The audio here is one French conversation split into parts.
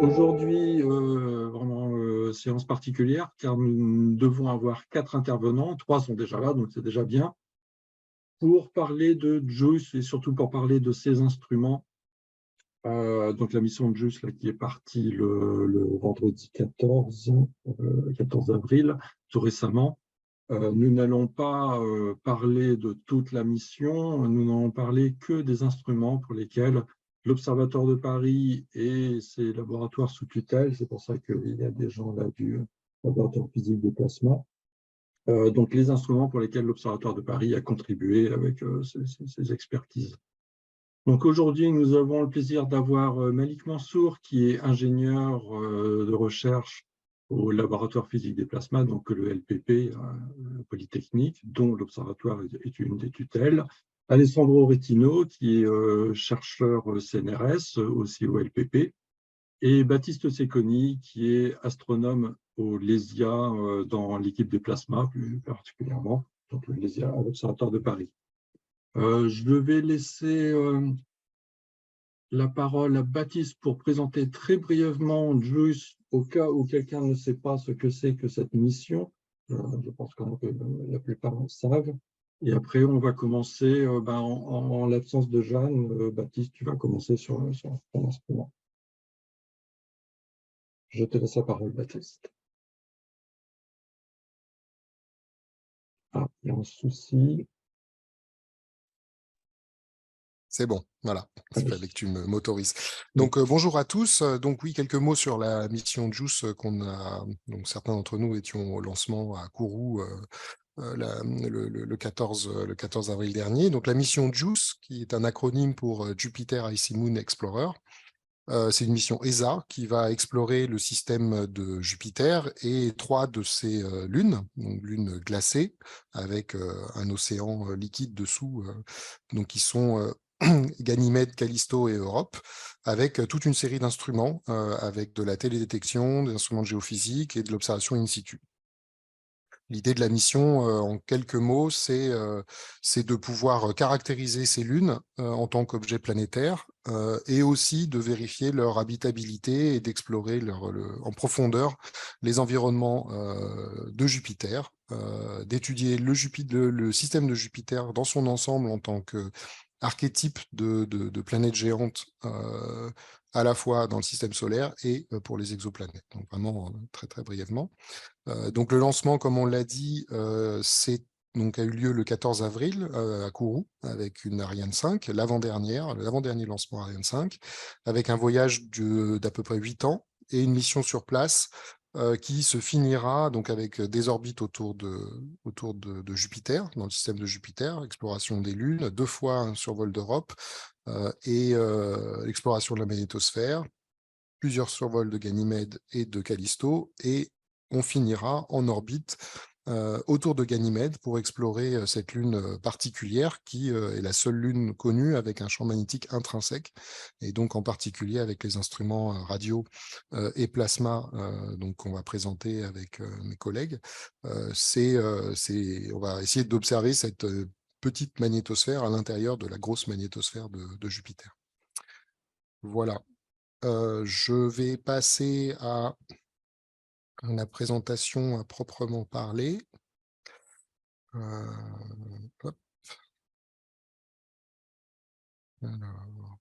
Aujourd'hui, vraiment séance particulière, car nous devons avoir 4 intervenants. 3 sont déjà là, donc c'est déjà bien, pour parler de JUICE et surtout pour parler de ces instruments. Donc la mission de JUICE là, qui est partie le vendredi 14 avril, tout récemment. Nous n'allons pas parler de toute la mission, nous n'allons parler que des instruments pour lesquels l'Observatoire de Paris et ses laboratoires sous tutelle, c'est pour ça qu'il y a des gens là du laboratoire physique des plasmas, donc les instruments pour lesquels l'Observatoire de Paris a contribué avec ses expertises. Donc aujourd'hui, nous avons le plaisir d'avoir Malik Mansour, qui est ingénieur de recherche au laboratoire physique des plasmas, donc le LPP, Polytechnique, dont l'Observatoire est une des tutelles. Alessandro Rettino, qui est chercheur CNRS, aussi au LPP. Et Baptiste Secconi, qui est astronome au LESIA, dans l'équipe des plasmas, plus particulièrement, donc le LESIA à l'Observatoire de Paris. Je vais laisser la parole à Baptiste pour présenter très brièvement JUICE au cas où quelqu'un ne sait pas ce que c'est que cette mission. Je pense que la plupart le savent. Et après, on va commencer, en l'absence de Jeanne, Baptiste, tu vas commencer sur ton instrument. Je te laisse la parole, Baptiste. Ah, il y a un souci. C'est bon, voilà, il fallait que tu m'autorises. Donc, bonjour à tous. Donc, oui, quelques mots sur la mission JUICE qu'on a. Donc, certains d'entre nous étions au lancement à Kourou le 14 avril dernier. Donc, la mission JUICE, qui est un acronyme pour Jupiter Icy Moon Explorer, c'est une mission ESA qui va explorer le système de Jupiter et 3 de ses lunes, donc lunes glacées avec un océan liquide dessous, donc qui sont Ganymède, Callisto et Europe, avec toute une série d'instruments, avec de la télédétection, des instruments de géophysique et de l'observation in situ. L'idée de la mission, en quelques mots, c'est de pouvoir caractériser ces lunes en tant qu'objets planétaires et aussi de vérifier leur habitabilité et d'explorer en profondeur les environnements de Jupiter, d'étudier le système de Jupiter dans son ensemble en tant qu'archétype de planète géante à la fois dans le système solaire et pour les exoplanètes. Donc vraiment très très brièvement. Donc le lancement, comme on l'a dit, a eu lieu le 14 avril à Kourou avec une Ariane 5, l'avant-dernier lancement Ariane 5, avec un voyage d'à peu près 8 ans et une mission sur place qui se finira donc avec des orbites autour de Jupiter, dans le système de Jupiter, exploration des lunes, 2 fois un survol d'Europe et l'exploration de la magnétosphère, plusieurs survols de Ganymède et de Callisto, et on finira en orbite autour de Ganymède pour explorer cette lune particulière qui est la seule lune connue avec un champ magnétique intrinsèque, et donc en particulier avec les instruments radio et plasma donc qu'on va présenter avec mes collègues. On va essayer d'observer cette petite magnétosphère à l'intérieur de la grosse magnétosphère de Jupiter. Voilà. Je vais passer à la présentation à proprement parler. Hop. Alors,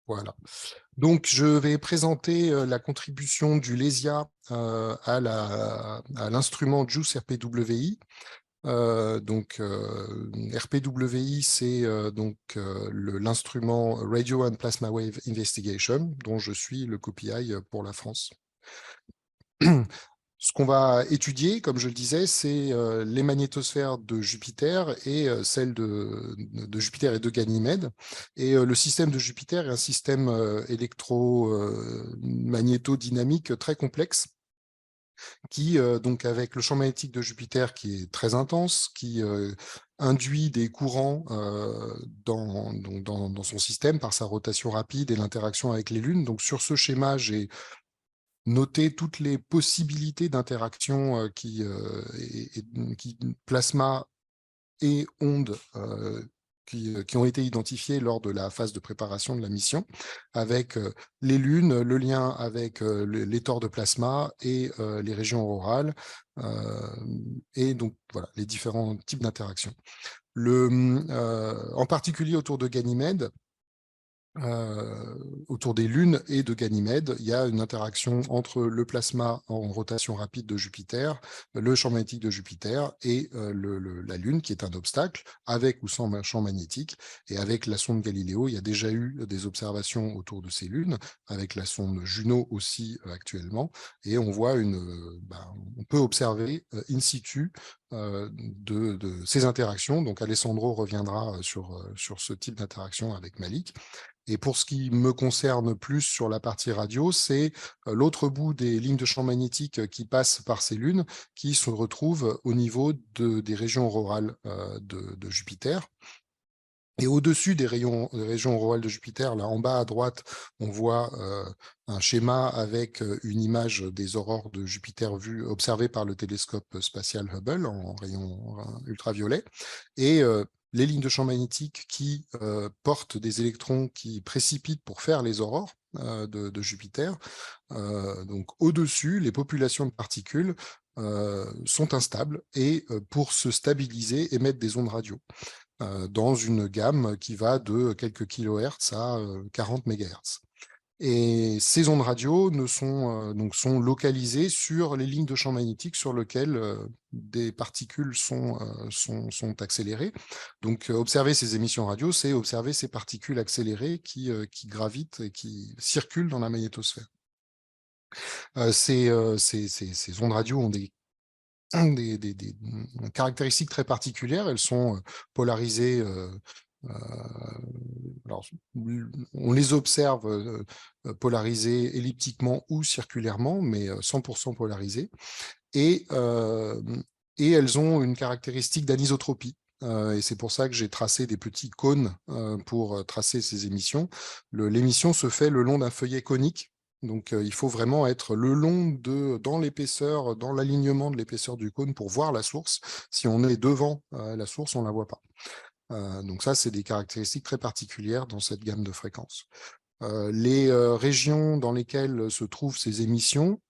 voilà. Donc, je vais présenter la contribution du LESIA à l'instrument JUICE RPWI. RPWI, c'est l'instrument Radio and Plasma Wave Investigation, dont je suis le COPI pour la France. Ce qu'on va étudier, comme je le disais, c'est les magnétosphères de Jupiter et celles de Jupiter et de Ganymède. Et le système de Jupiter est un système électro-magnétodynamique très complexe qui, donc avec le champ magnétique de Jupiter qui est très intense, qui induit des courants dans son système par sa rotation rapide et l'interaction avec les lunes. Donc sur ce schéma, j'ai noter toutes les possibilités d'interaction qui plasma et ondes qui ont été identifiés lors de la phase de préparation de la mission, avec les lunes, le lien avec les tores de plasma et les régions aurorales, et donc voilà, les différents types d'interactions. En particulier autour de Ganymède, autour des lunes et de Ganymède, il y a une interaction entre le plasma en rotation rapide de Jupiter, le champ magnétique de Jupiter et la Lune, qui est un obstacle, avec ou sans champ magnétique. Et avec la sonde Galileo, il y a déjà eu des observations autour de ces lunes, avec la sonde Juno aussi actuellement, et on voit on peut observer in situ de ces interactions. Donc Alessandro reviendra sur ce type d'interaction avec Malik. Et pour ce qui me concerne plus sur la partie radio, c'est l'autre bout des lignes de champ magnétique qui passent par ces lunes, qui se retrouvent au niveau des régions aurorales de Jupiter. Et au-dessus des régions aurorales de Jupiter, là en bas à droite, on voit un schéma avec une image des aurores de Jupiter observées par le télescope spatial Hubble en rayon ultraviolet. Et les lignes de champ magnétique qui portent des électrons qui précipitent pour faire les aurores de Jupiter. Donc au-dessus, les populations de particules sont instables et pour se stabiliser, émettent des ondes radio dans une gamme qui va de quelques kilohertz à 40 mégahertz. Et ces ondes radio sont localisées sur les lignes de champ magnétique sur lesquelles des particules sont accélérées. Donc, observer ces émissions radio, c'est observer ces particules accélérées qui gravitent et qui circulent dans la magnétosphère. Ces ondes radio ont des caractéristiques très particulières. Elles sont polarisées. Alors, on les observe polarisées elliptiquement ou circulairement, mais 100% polarisées. Et elles ont une caractéristique d'anisotropie. Et c'est pour ça que j'ai tracé des petits cônes pour tracer ces émissions. L'émission se fait le long d'un feuillet conique. Donc, il faut vraiment être le long dans l'épaisseur, dans l'alignement de l'épaisseur du cône pour voir la source. Si on est devant la source, on ne la voit pas. Donc ça, c'est des caractéristiques très particulières dans cette gamme de fréquences. Les régions dans lesquelles se trouvent ces émissions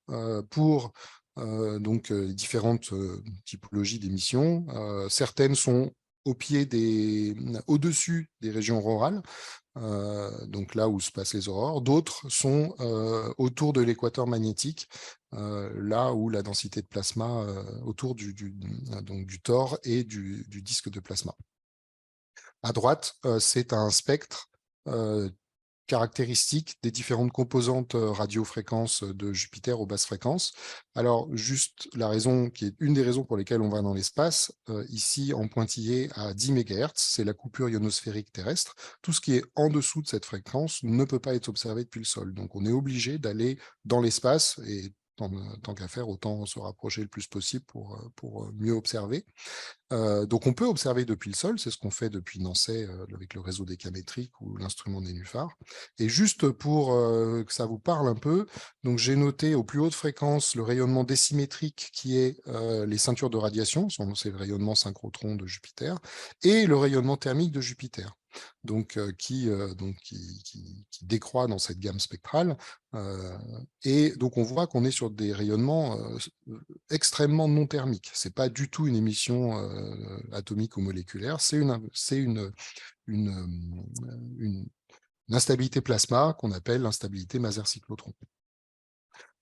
pour différentes typologies d'émissions, certaines sont au-dessus des régions aurorales, donc là où se passent les aurores. D'autres sont autour de l'équateur magnétique, là où la densité de plasma autour du tore et du disque de plasma. À droite, c'est un spectre caractéristique des différentes composantes radiofréquences de Jupiter aux basses fréquences. Alors, juste la raison qui est une des raisons pour lesquelles on va dans l'espace, ici en pointillé à 10 MHz, c'est la coupure ionosphérique terrestre. Tout ce qui est en dessous de cette fréquence ne peut pas être observé depuis le sol. Donc, on est obligé d'aller dans l'espace et tant qu'à faire, autant se rapprocher le plus possible pour mieux observer. Donc, on peut observer depuis le sol, c'est ce qu'on fait depuis Nancy avec le réseau décamétrique ou l'instrument Nénuphar. Et juste pour que ça vous parle un peu, donc j'ai noté aux plus hautes fréquences le rayonnement décimétrique qui est les ceintures de radiation, c'est le rayonnement synchrotron de Jupiter, et le rayonnement thermique de Jupiter. Donc, qui décroît dans cette gamme spectrale. Et donc, on voit qu'on est sur des rayonnements extrêmement non thermiques. Ce n'est pas du tout une émission atomique ou moléculaire, c'est une instabilité plasma qu'on appelle l'instabilité Maser-cyclotron.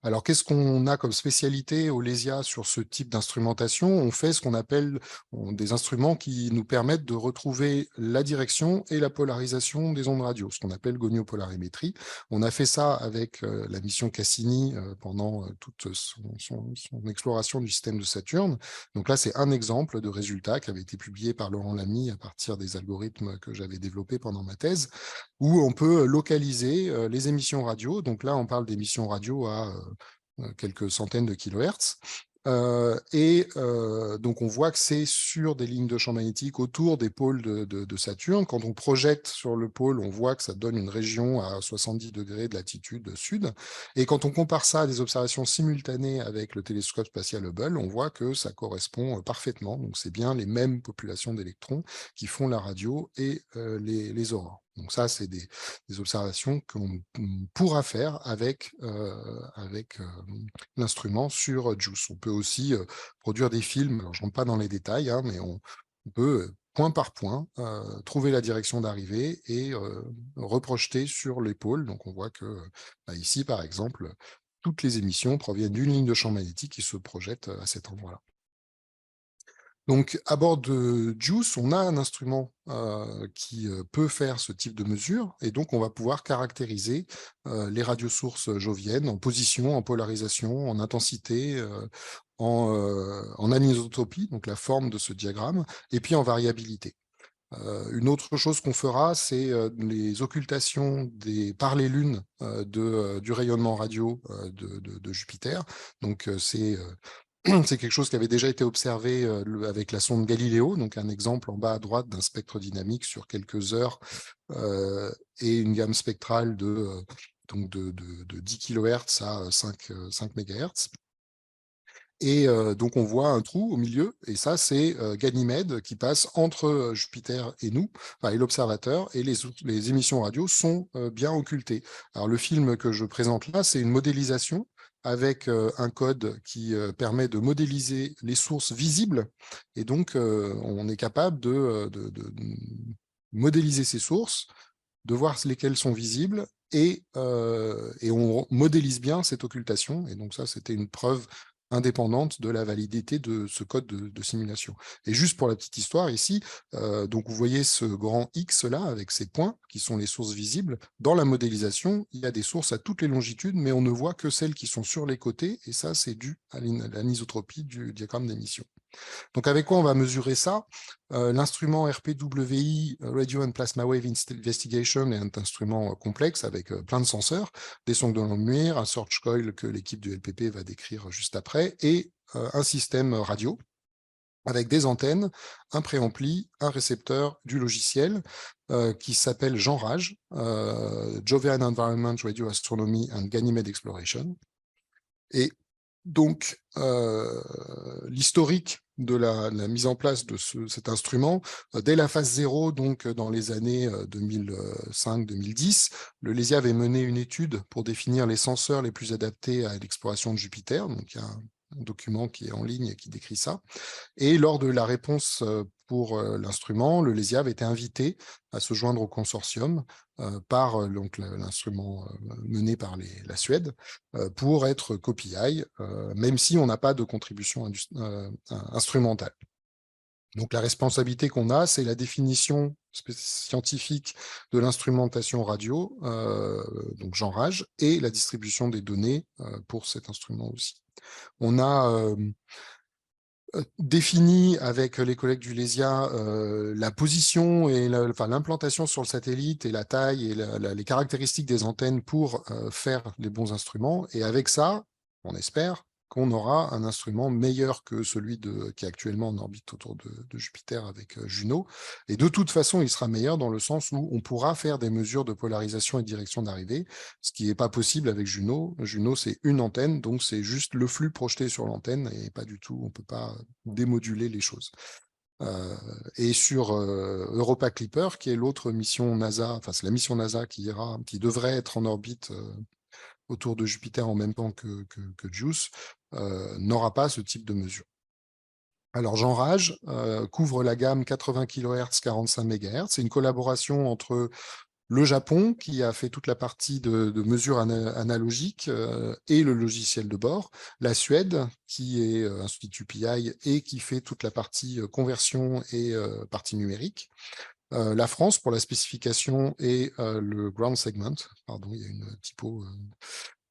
Alors, qu'est-ce qu'on a comme spécialité au LESIA sur ce type d'instrumentation? On fait ce qu'on appelle des instruments qui nous permettent de retrouver la direction et la polarisation des ondes radio, ce qu'on appelle goniopolarimétrie. On a fait ça avec la mission Cassini pendant toute son exploration du système de Saturne. Donc là, c'est un exemple de résultat qui avait été publié par Laurent Lamy à partir des algorithmes que j'avais développés pendant ma thèse, où on peut localiser les émissions radio. Donc là, on parle d'émissions radio à quelques centaines de kilohertz. Donc, on voit que c'est sur des lignes de champ magnétique autour des pôles de Saturne. Quand on projette sur le pôle, on voit que ça donne une région à 70 degrés de latitude sud. Et quand on compare ça à des observations simultanées avec le télescope spatial Hubble, on voit que ça correspond parfaitement. Donc, c'est bien les mêmes populations d'électrons qui font la radio et les aurores. Donc ça, c'est des observations qu'on pourra faire avec l'instrument sur JUICE. On peut aussi produire des films, alors je ne rentre pas dans les détails, hein, mais on peut point par point trouver la direction d'arrivée et reprojeter sur l'épaule. Donc on voit que ici, par exemple, toutes les émissions proviennent d'une ligne de champ magnétique qui se projette à cet endroit-là. Donc, à bord de JUICE, on a un instrument qui peut faire ce type de mesure, et donc on va pouvoir caractériser les radiosources joviennes en position, en polarisation, en intensité, en anisotropie, donc la forme de ce diagramme, et puis en variabilité. Une autre chose qu'on fera, c'est les occultations par les lunes du rayonnement radio de Jupiter. Donc, c'est quelque chose qui avait déjà été observé avec la sonde Galileo, donc un exemple en bas à droite d'un spectre dynamique sur quelques heures et une gamme spectrale de 10 kHz à 5 MHz. Et donc, on voit un trou au milieu, et ça, c'est Ganymède qui passe entre Jupiter et nous, et l'observateur, et les émissions radio sont bien occultées. Alors, le film que je présente là, c'est une modélisation avec un code qui permet de modéliser les sources visibles, et donc, on est capable de modéliser ces sources, de voir lesquelles sont visibles, et on modélise bien cette occultation, et donc ça, c'était une preuve indépendante de la validité de ce code de simulation. Et juste pour la petite histoire ici, donc vous voyez ce grand X là, avec ces points, qui sont les sources visibles. Dans la modélisation, il y a des sources à toutes les longitudes, mais on ne voit que celles qui sont sur les côtés, et ça, c'est dû à l'anisotropie du diagramme d'émission. Donc, avec quoi on va mesurer ça? L'instrument RPWI, Radio and Plasma Wave Investigation, est un instrument complexe avec plein de senseurs, des sondes de longue lumière, un search coil que l'équipe du LPP va décrire juste après, et un système radio avec des antennes, un préampli, un récepteur, du logiciel qui s'appelle JENRAGE, Jovian Environment Radio Astronomy and Ganymede Exploration. Et donc, l'historique de la mise en place de cet instrument, dès la phase 0, donc dans les années 2005-2010, le LESIA avait mené une étude pour définir les senseurs les plus adaptés à l'exploration de Jupiter. Donc, il y a un document qui est en ligne et qui décrit ça. Et lors de la réponse pour l'instrument, le LESIA avait été invité à se joindre au consortium par l'instrument mené par la Suède pour être COPI, même si on n'a pas de contribution instrumentale. Donc la responsabilité qu'on a, c'est la définition scientifique de l'instrumentation radio, donc JENRAGE, et la distribution des données pour cet instrument aussi. On a défini avec les collègues du LESIA la position et l'implantation sur le satellite et la taille et les caractéristiques des antennes pour faire les bons instruments. Et avec ça, on espère qu'on aura un instrument meilleur que celui qui est actuellement en orbite autour de Jupiter avec Juno. Et de toute façon, il sera meilleur dans le sens où on pourra faire des mesures de polarisation et de direction d'arrivée, ce qui n'est pas possible avec Juno. Juno, c'est une antenne, donc c'est juste le flux projeté sur l'antenne et pas du tout, on ne peut pas démoduler les choses. Et sur Europa Clipper, qui est l'autre mission NASA, enfin c'est la mission NASA qui devrait être en orbite autour de Jupiter en même temps que JUICE, n'aura pas ce type de mesure. Alors, JENRAGE couvre la gamme 80 kHz, 45 MHz. C'est une collaboration entre le Japon, qui a fait toute la partie de mesures analogiques et le logiciel de bord, la Suède, qui est Institut PI et qui fait toute la partie conversion et partie numérique, la France pour la spécification et le ground segment, pardon, il y a une typo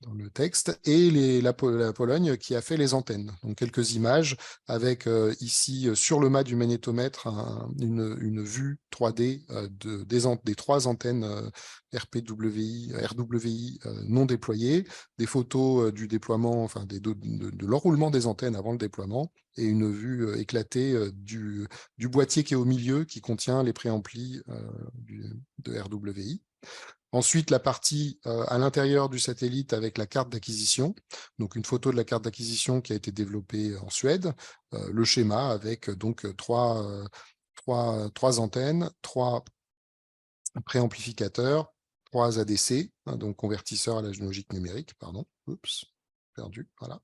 dans le texte, et la Pologne qui a fait les antennes. Donc quelques images avec ici sur le mât du magnétomètre une vue 3D des 3 antennes RWI non déployées, des photos du déploiement, enfin de l'enroulement des antennes avant le déploiement, et une vue éclatée du boîtier qui est au milieu, qui contient les préamplis de RWI. Ensuite, la partie à l'intérieur du satellite avec la carte d'acquisition, donc une photo de la carte d'acquisition qui a été développée en Suède, le schéma avec donc trois antennes, 3 préamplificateurs, 3 ADC, hein, donc convertisseurs à la logique numérique, pardon, oups, perdu, voilà,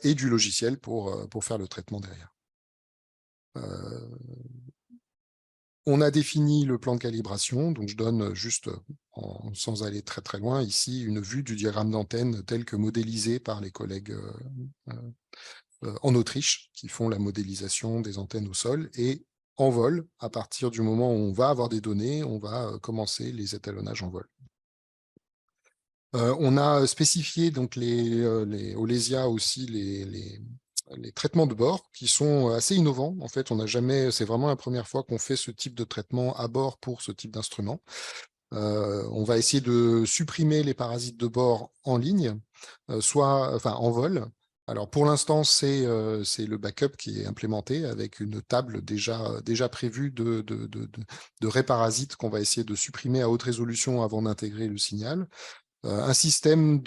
et du logiciel pour faire le traitement derrière. On a défini le plan de calibration, donc je donne juste, sans aller très très loin, ici une vue du diagramme d'antenne tel que modélisé par les collègues en Autriche, qui font la modélisation des antennes au sol, et en vol, à partir du moment où on va avoir des données, on va commencer les étalonnages en vol. On a spécifié donc au LESIA aussi les traitements de bord qui sont assez innovants. En fait, c'est vraiment la première fois qu'on fait ce type de traitement à bord pour ce type d'instrument. On va essayer de supprimer les parasites de bord en ligne, en vol. Alors pour l'instant, c'est le backup qui est implémenté avec une table déjà prévue de réparasites qu'on va essayer de supprimer à haute résolution avant d'intégrer le signal. Un système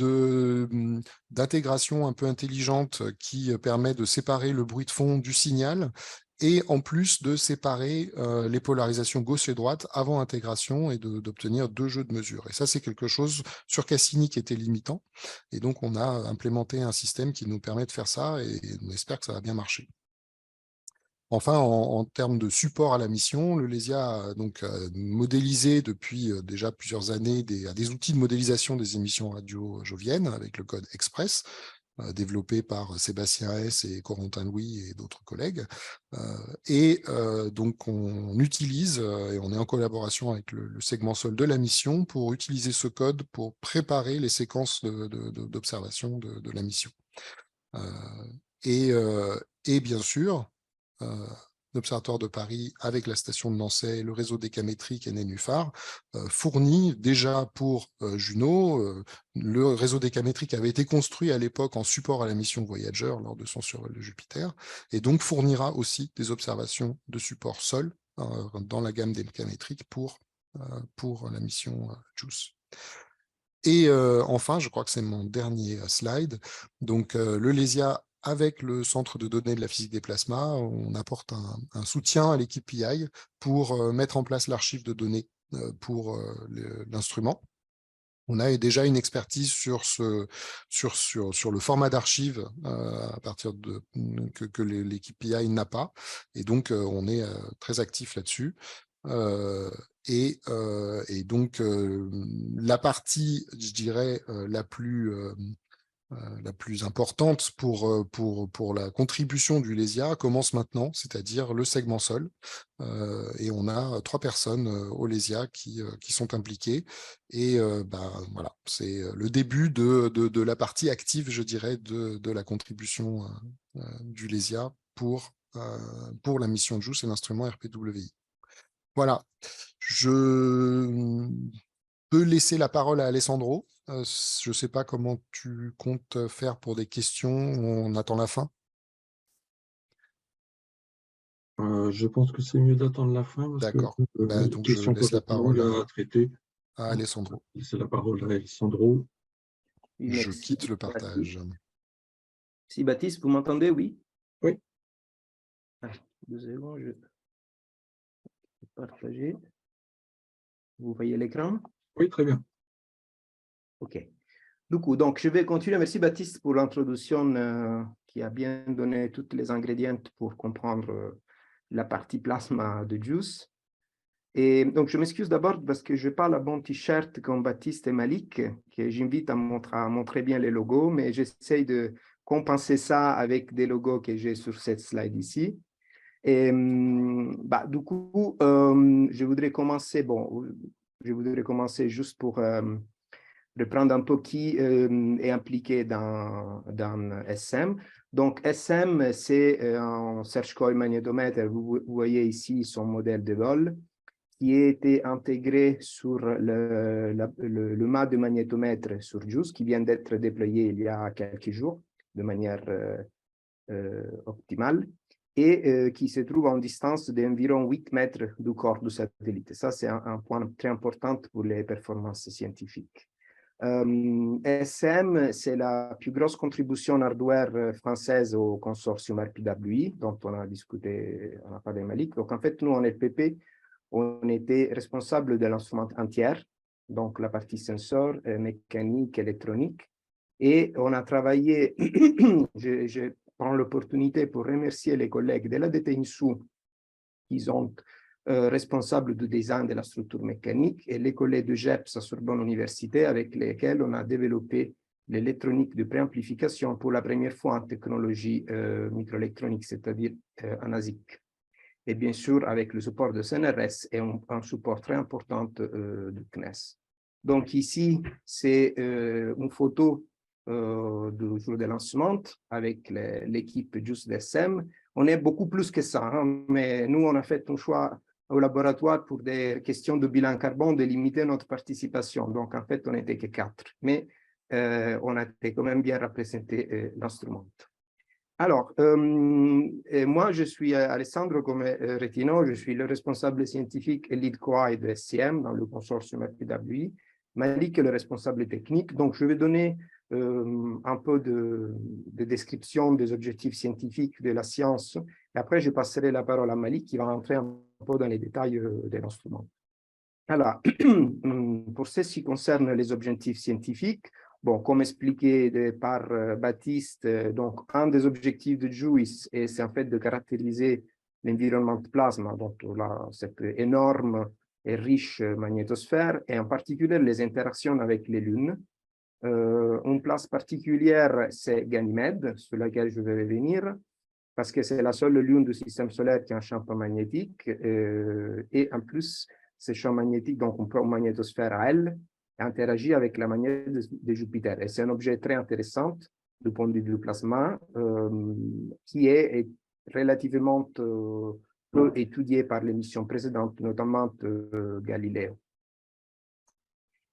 d'intégration un peu intelligente qui permet de séparer le bruit de fond du signal et en plus de séparer les polarisations gauche et droite avant intégration et d'obtenir 2 jeux de mesure. Et ça, c'est quelque chose sur Cassini qui était limitant. Et donc, on a implémenté un système qui nous permet de faire ça et on espère que ça va bien marcher. Enfin, en termes de support à la mission, le LESIA a donc modélisé depuis déjà plusieurs années des outils de modélisation des émissions radio joviennes avec le code Express, développé par Sébastien Hess et Corentin Louis et d'autres collègues. Donc, on utilise, et on est en collaboration avec le segment sol de la mission pour utiliser ce code pour préparer les séquences d'observation de la mission. Et bien sûr, l'Observatoire de Paris, avec la station de Nançay, le réseau décamétrique et Nénuphar, fournit déjà pour Juno, le réseau décamétrique avait été construit à l'époque en support à la mission Voyager lors de son survol de Jupiter, et donc fournira aussi des observations de support sol dans la gamme décamétrique pour la mission JUICE. Et enfin, je crois que c'est mon dernier slide, donc le LESIA avec le centre de données de la physique des plasmas, on apporte un soutien à l'équipe PI pour mettre en place l'archive de données pour l'instrument. On a déjà une expertise sur le format d'archive à partir que l'équipe PI n'a pas. Et donc, on est très actif là-dessus. Et donc, la partie, je dirais, la plus importante pour la contribution du LESIA commence maintenant, c'est-à-dire le segment sol. Et on a 3 personnes au LESIA qui sont impliquées. Et voilà, c'est le début de la partie active, je dirais, de la contribution du LESIA pour la mission JUICE et l'instrument RPWI. Voilà, je peux laisser la parole à Alessandro. Je ne sais pas comment tu comptes faire pour des questions. On attend la fin. Je pense que c'est mieux d'attendre la fin parce que D'accord. les Donc, je questions laisse peuvent la être longues parole à traiter. à Alessandro. C'est la parole à Alessandro. Oui, Je merci. quitte le partage. Si Baptiste, vous m'entendez? Oui. Oui. 2 secondes, je vais partager. Vous voyez l'écran? Oui, très bien. OK. Du coup, donc, je vais continuer. Merci Baptiste pour l'introduction qui a bien donné tous les ingrédients pour comprendre la partie plasma de JUICE. Et donc, je m'excuse d'abord parce que je parle à bon t-shirt comme Baptiste et Malik, que j'invite à montrer bien les logos, mais j'essaye de compenser ça avec des logos que j'ai sur cette slide ici. Et du coup, je voudrais commencer juste pour reprendre un peu qui est impliqué dans SM. Donc, SM, c'est un Search Coil magnétomètre. Vous voyez ici son modèle de vol qui a été intégré sur le mât de magnétomètre sur JUICE qui vient d'être déployé il y a quelques jours de manière optimale et qui se trouve en distance d'environ 8 mètres du corps du satellite. Ça, c'est un point très important pour les performances scientifiques. SM, c'est la plus grosse contribution hardware française au consortium RPWI, dont on a discuté, on a parlé Malik. Donc, en fait, nous, en LPP, on était responsable de l'instrument entier, donc la partie sensor, mécanique, électronique. Et on a travaillé, je prends l'opportunité pour remercier les collègues de la DTINSU qui sont responsables du design de la structure mécanique et les collègues de GEPS à Sorbonne Université avec lesquels on a développé l'électronique de préamplification pour la première fois en technologie microélectronique, c'est-à-dire en ASIC. Et bien sûr, avec le support de CNRS et un support très important du CNES. Donc ici, c'est une photo du jour de lancement avec l'équipe JUICE d'SM. On est beaucoup plus que ça, hein, mais nous, on a fait un choix au laboratoire pour des questions de bilan carbone de limiter notre participation. Donc, en fait, on n'était que 4, mais on a été quand même bien représenté l'instrument. Alors, moi, je suis Alessandro Retino, je suis le responsable scientifique et lead QI de SCM dans le consortium RPWI. Malik est le responsable technique. Donc, je vais donner un peu de description des objectifs scientifiques de la science. Et après, je passerai la parole à Malik qui va rentrer un peu dans les détails de l'instrument. Alors, pour ce qui concerne les objectifs scientifiques, bon, comme expliqué par Baptiste, donc un des objectifs de JUICE, c'est en fait de caractériser l'environnement de plasma, donc là, cette énorme et riche magnétosphère, et en particulier les interactions avec les lunes. Une place particulière, c'est Ganymède, sur laquelle je vais revenir, parce que c'est la seule lune du système solaire qui a un champ magnétique, et en plus, ce champ magnétique, donc on prend une magnétosphère à elle, interagit avec la magnétosphère de Jupiter. Et c'est un objet très intéressant du point de vue du plasma, qui est relativement peu étudié par les missions précédentes, notamment Galileo.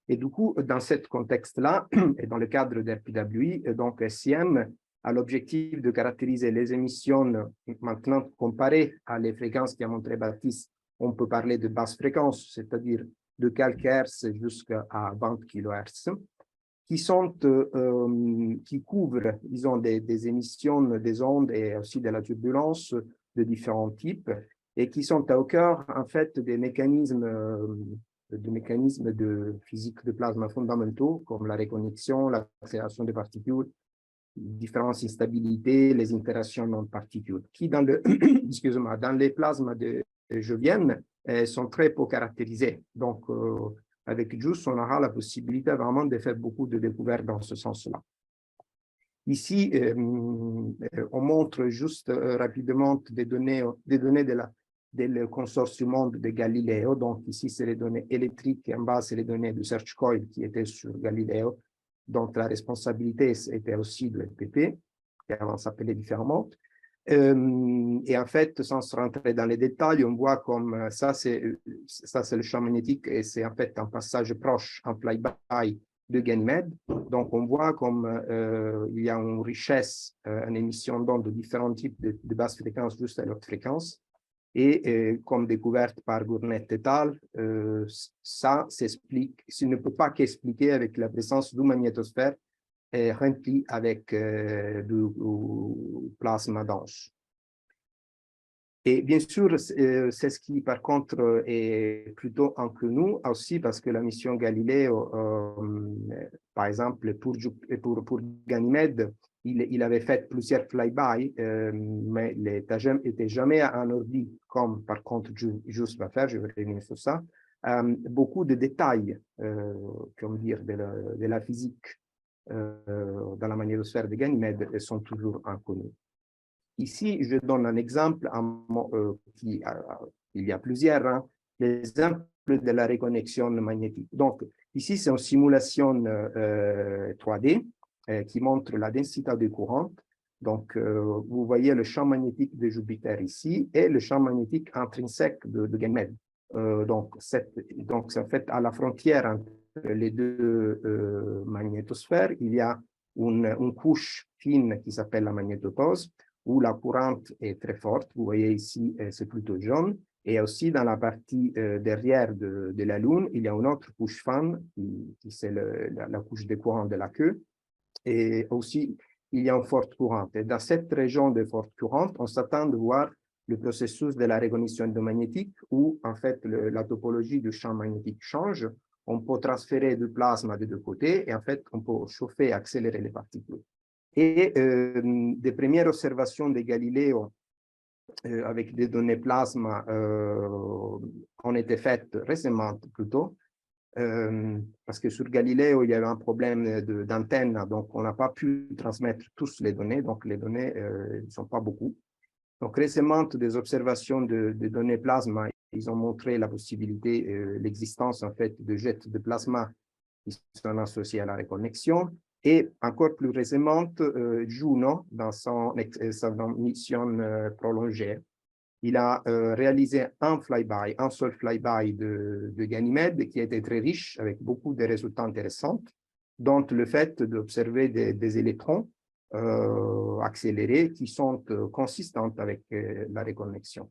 Et du coup, dans ce contexte-là, et dans le cadre d'RPWI, donc SCM a l'objectif de caractériser les émissions, maintenant comparées à les fréquences qu'a montré Baptiste, on peut parler de basse fréquence, c'est-à-dire de quelques Hertz jusqu'à 20 kHz, qui couvrent, disons, des émissions des ondes et aussi de la turbulence de différents types, et qui sont au cœur, en fait, des mécanismes de physique de plasma fondamentaux, comme la reconnexion, la création de particules, différentes instabilités, les interactions non particules, qui dans les plasmas de Jovienne sont très peu caractérisés. Donc, avec JUICE, on aura la possibilité vraiment de faire beaucoup de découvertes dans ce sens-là. Ici, on montre juste rapidement des données du consortium de Galileo. Donc, ici, c'est les données électriques et en bas, c'est les données du Search Coil qui étaient sur Galileo. Donc, la responsabilité était aussi de l'FPP, qui avant s'appelait différemment. Et en fait, sans rentrer dans les détails, on voit comme ça, c'est le champ magnétique et c'est en fait un passage proche, un flyby de Ganymède. Donc, on voit comme il y a une richesse, une émission d'ondes de différents types de basses fréquences juste à l'autre fréquence. Et comme découverte par Gournett et al., ça ne peut pas qu'expliquer avec la présence d'une magnétosphère remplie avec du plasma dense. Et bien sûr, c'est ce qui, par contre, est plutôt inconnu aussi parce que la mission Galileo, par exemple, pour Ganymède, il avait fait plusieurs flybys, mais il n'était jamais un ordi, comme par contre JUICE va faire, je vais revenir sur ça. Beaucoup de détails, comment dire, de la physique dans la magnétosphère de Ganymède sont toujours inconnus. Ici, je donne un exemple, il y a plusieurs, hein, l'exemple de la reconnexion magnétique. Donc, Ici, c'est une simulation 3D qui montre la densité des courants. Donc, vous voyez le champ magnétique de Jupiter ici et le champ magnétique intrinsèque de Ganymède. Donc, c'est en fait à la frontière entre les deux magnétosphères, il y a une couche fine qui s'appelle la magnétopause, où la courante est très forte. Vous voyez ici, c'est plutôt jaune. Et aussi, dans la partie derrière de la Lune, il y a une autre couche fine, qui c'est la couche de courant de la queue. Et aussi, il y a une forte courante. Et dans cette région de forte courante, on s'attend de voir le processus de la reconnaissance magnétique, où, en fait, la topologie du champ magnétique change. On peut transférer du plasma de deux côtés, et en fait, on peut chauffer et accélérer les particules. Et des premières observations de Galiléo avec des données plasma ont été faites récemment plutôt, parce que sur Galiléo, il y avait un problème d'antenne, donc on n'a pas pu transmettre tous les données, donc les données ne sont pas beaucoup. Donc récemment, des observations de données plasma, ils ont montré la possibilité, l'existence en fait de jets de plasma qui sont associés à la reconnexion. Et encore plus récemment, Juno, dans sa mission prolongée, il a réalisé un seul flyby de Ganymède qui était très riche, avec beaucoup de résultats intéressants, dont le fait d'observer des électrons accélérés qui sont consistants avec la reconnexion.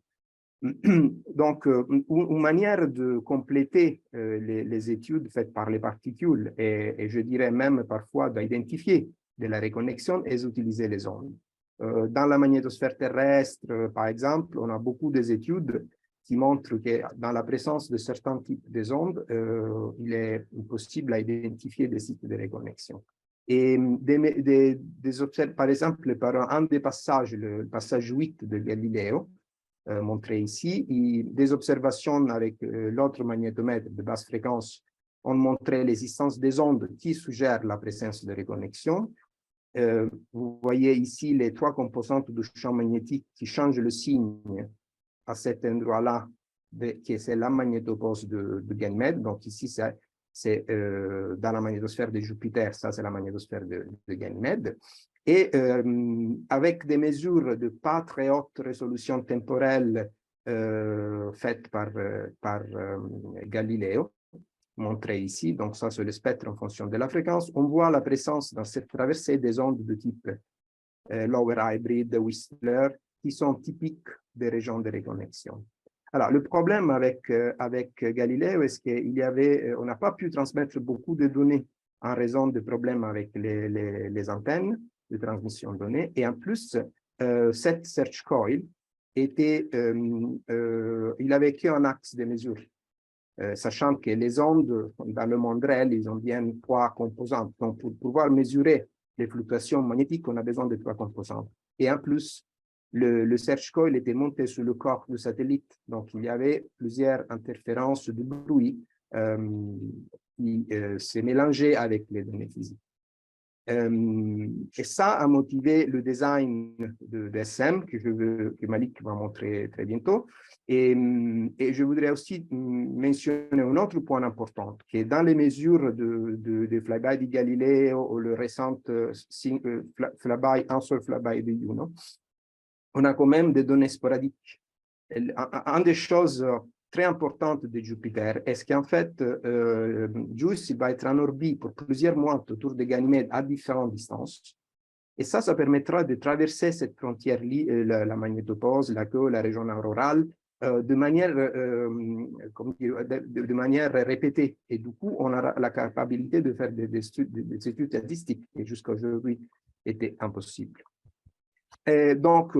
Donc, une manière de compléter les études faites par les particules et je dirais même parfois d'identifier de la reconnexion est d'utiliser les ondes. Dans la magnétosphère terrestre, par exemple, on a beaucoup d'études qui montrent que dans la présence de certains types de ondes, il est possible d'identifier des sites de reconnexion. Et par exemple, par un des passages, le passage 8 de Galiléo, montré ici, des observations avec l'autre magnétomètre de basse fréquence ont montré l'existence des ondes qui suggèrent la présence de reconnexion. Vous voyez ici les trois composantes du champ magnétique qui changent le signe à cet endroit-là, qui c'est la magnétopause de Ganymède. Donc ici, c'est dans la magnétosphère de Jupiter, ça c'est la magnétosphère de Ganymède. Et avec des mesures de pas très haute résolution temporelle faites par Galiléo, montré ici, donc ça c'est le spectre en fonction de la fréquence, on voit la présence dans cette traversée des ondes de type Lower Hybrid, Whistler, qui sont typiques des régions de reconnexion. Alors, le problème avec Galiléo est qu'on n'a pas pu transmettre beaucoup de données en raison de problèmes avec les antennes de transmission de données. Et en plus, cette search coil il avait qu'un axe de mesure. Sachant que les ondes, dans le monde réel, ils ont bien trois composantes. Donc, pour pouvoir mesurer les fluctuations magnétiques, on a besoin de trois composantes. Et en plus, le search coil était monté sur le corps du satellite. Donc, il y avait plusieurs interférences de bruit qui se mélangeaient avec les données physiques. Et ça a motivé le design de SM que Malik va montrer très bientôt. Et je voudrais aussi mentionner un autre point important, qui est dans les mesures de flyby de Galiléo ou le récent flyby, un seul flyby de Juno, on a quand même des données sporadiques. Une des choses très importantes de Jupiter est qu'en fait, JUICE va être en orbite pour plusieurs mois autour de Ganymède à différentes distances. Et ça permettra de traverser cette frontière, la magnétopause, la queue, la région aurorale, de manière répétée. Et du coup, on aura la capacité de faire des études statistiques qui jusqu'à aujourd'hui étaient impossibles. Et donc,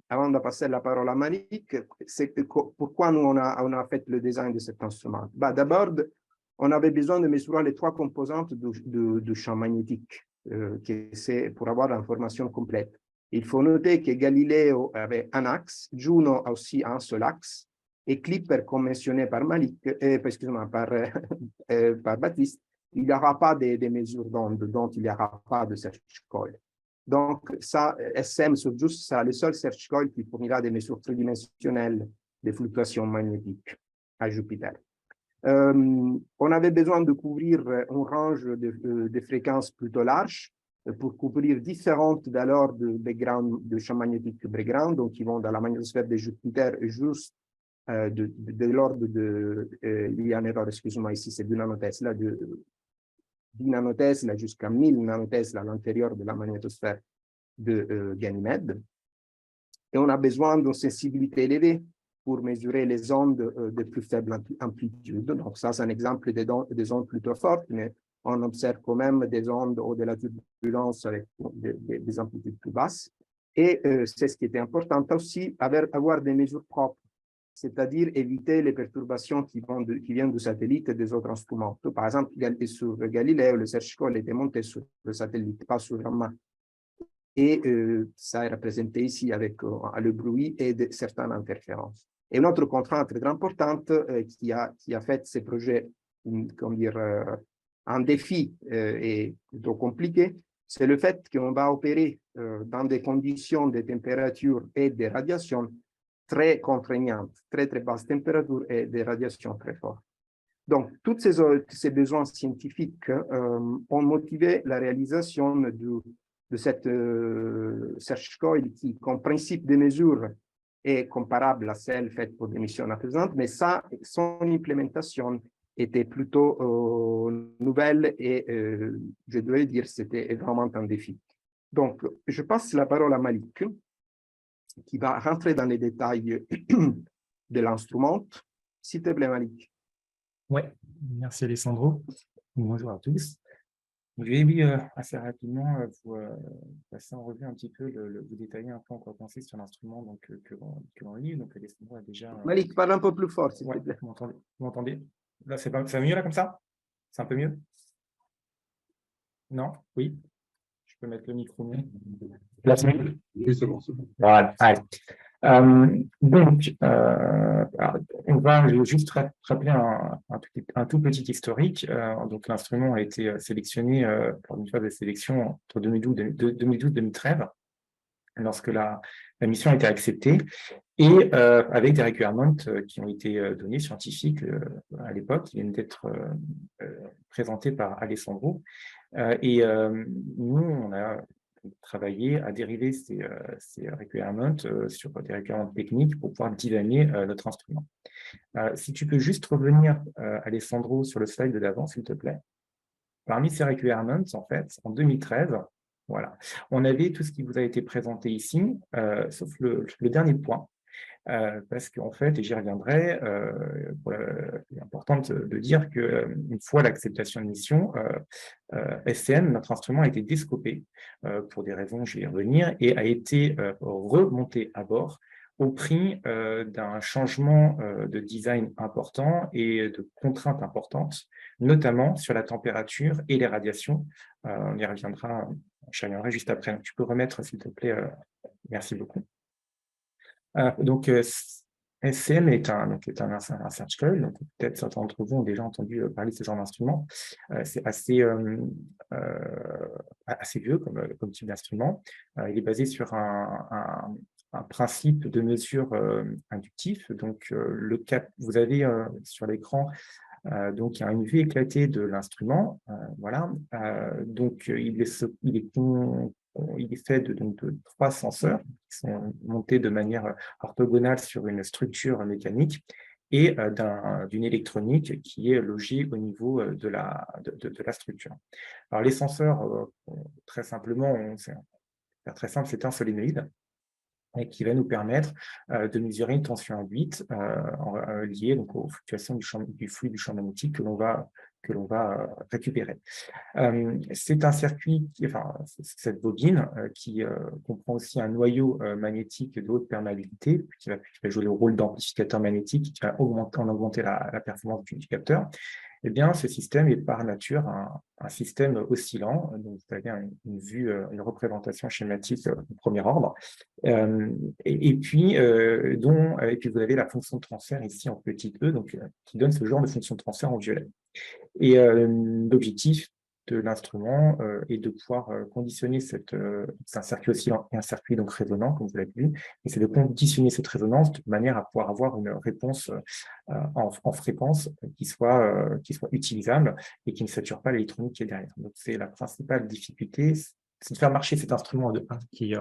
avant de passer la parole à Malik, c'est pourquoi nous on a fait le design de cet instrument. D'abord, on avait besoin de mesurer les trois composantes du champ magnétique, c'est pour avoir l'information complète. Il faut noter que Galiléo avait un axe, Juno a aussi un seul axe, et Clipper, comme mentionné par par Baptiste, il n'y aura pas de mesures d'onde, donc il n'y aura pas de search coil. Donc, ça, SM sur JUICE sera le seul search coil qui fournira des mesures tridimensionnelles des fluctuations magnétiques à Jupiter. On avait besoin de couvrir un range de fréquences plutôt large pour couvrir différentes valeurs de background, de champ magnétique background, donc qui vont dans la magnétosphère de Jupiter juste de l'ordre de, il y a une erreur, excuse-moi, ici c'est 2 nanotesla, de 10 nanotesla jusqu'à 1000 nanotesla à l'intérieur de la magnétosphère de Ganymède. Et on a besoin d'une sensibilité élevée pour mesurer les ondes de plus faible amplitude. Donc ça, c'est un exemple des ondes plutôt fortes, mais on observe quand même des ondes de la turbulence avec des amplitudes plus basses. Et c'est ce qui était important aussi, avoir des mesures propres, c'est-à-dire éviter les perturbations qui viennent du satellite et des autres instruments. Par exemple, sur Galileo, le Search-Call était monté sur le satellite, pas sur Ramma. Et ça est représenté ici avec le bruit et certaines interférences. Et une autre contrainte très importante qui a fait ces projets, comment dire, un défi et plutôt compliqué, c'est le fait qu'on va opérer dans des conditions de température et de radiation très contraignantes, très basses températures et des radiations très fortes. Donc, tous ces besoins scientifiques ont motivé la réalisation de cette Search Coil qui, comme principe de mesure, est comparable à celle faite pour des missions apaisantes, mais son implémentation était plutôt nouvelle et, je dois dire, c'était vraiment un défi. Donc, je passe la parole à Malik, qui va rentrer dans les détails de l'instrument. S'il te plaît, Malik. Oui, merci Alessandro. Bonjour à tous. Je vais assez rapidement vous passer en revue un petit peu, vous détailler un peu en quoi penser sur l'instrument que l'on lit. Donc Alessandro a déjà… Malik, parle un peu plus fort, s'il te plaît. Vous m'entendez? Là, ça va mieux là comme ça? C'est un peu mieux? Non? Oui? Je peux mettre le micro mieux. Là, c'est mieux? Oui, c'est bon, c'est bon. Voilà, allez. Donc, on va juste rappeler un tout petit historique. Donc, l'instrument a été sélectionné pour une phase de sélection entre 2012-2013, lorsque la mission a été acceptée, et avec des requirements qui ont été donnés scientifiques à l'époque, qui viennent d'être présentés par Alessandro. Et nous, on a travailler à dériver ces requirements sur des requirements techniques pour pouvoir designer notre instrument. Si tu peux juste revenir, Alessandro, sur le slide d'avant, s'il te plaît. Parmi ces requirements, en fait, en 2013, voilà, on avait tout ce qui vous a été présenté ici, sauf le dernier point. Parce qu'en fait, et j'y reviendrai, il est important de dire qu'une fois l'acceptation de mission, SCM, notre instrument, a été déscopé pour des raisons, je vais y revenir, et a été remonté à bord au prix d'un changement de design important et de contraintes importantes, notamment sur la température et les radiations. On y reviendra, je reviendrai juste après. Donc, tu peux remettre, s'il te plaît, merci beaucoup. Donc, SCM est un Search Coil, donc peut-être certains d'entre vous ont déjà entendu parler de ce genre d'instrument. C'est assez vieux comme type d'instrument. Il est basé sur un principe de mesure inductif. Donc, vous avez sur l'écran donc, il y a une vue éclatée de l'instrument. Voilà. Donc, il est fait de 3 senseurs qui sont montés de manière orthogonale sur une structure mécanique et d'une électronique qui est logée au niveau de la structure. Alors, les senseurs, très simplement, très simple, c'est un solénoïde et qui va nous permettre de mesurer une tension induite liée donc, aux fluctuations du flux du champ magnétique que l'on va récupérer. C'est un circuit, cette bobine qui comprend aussi un noyau magnétique de haute perméabilité qui va jouer le rôle d'amplificateur magnétique, qui va augmenter la performance du capteur. Eh bien, ce système est par nature un système oscillant. Donc, vous avez une représentation schématique au premier ordre. Et puis, vous avez la fonction de transfert ici en petit e, donc, qui donne ce genre de fonction de transfert en violet. Et l'objectif de l'instrument est de pouvoir conditionner c'est un circuit oscillant et un circuit donc résonant, comme vous l'avez vu, et c'est de conditionner cette résonance de manière à pouvoir avoir une réponse en fréquence qui soit utilisable et qui ne sature pas l'électronique qui est derrière. Donc, c'est la principale difficulté, c'est de faire marcher cet instrument qui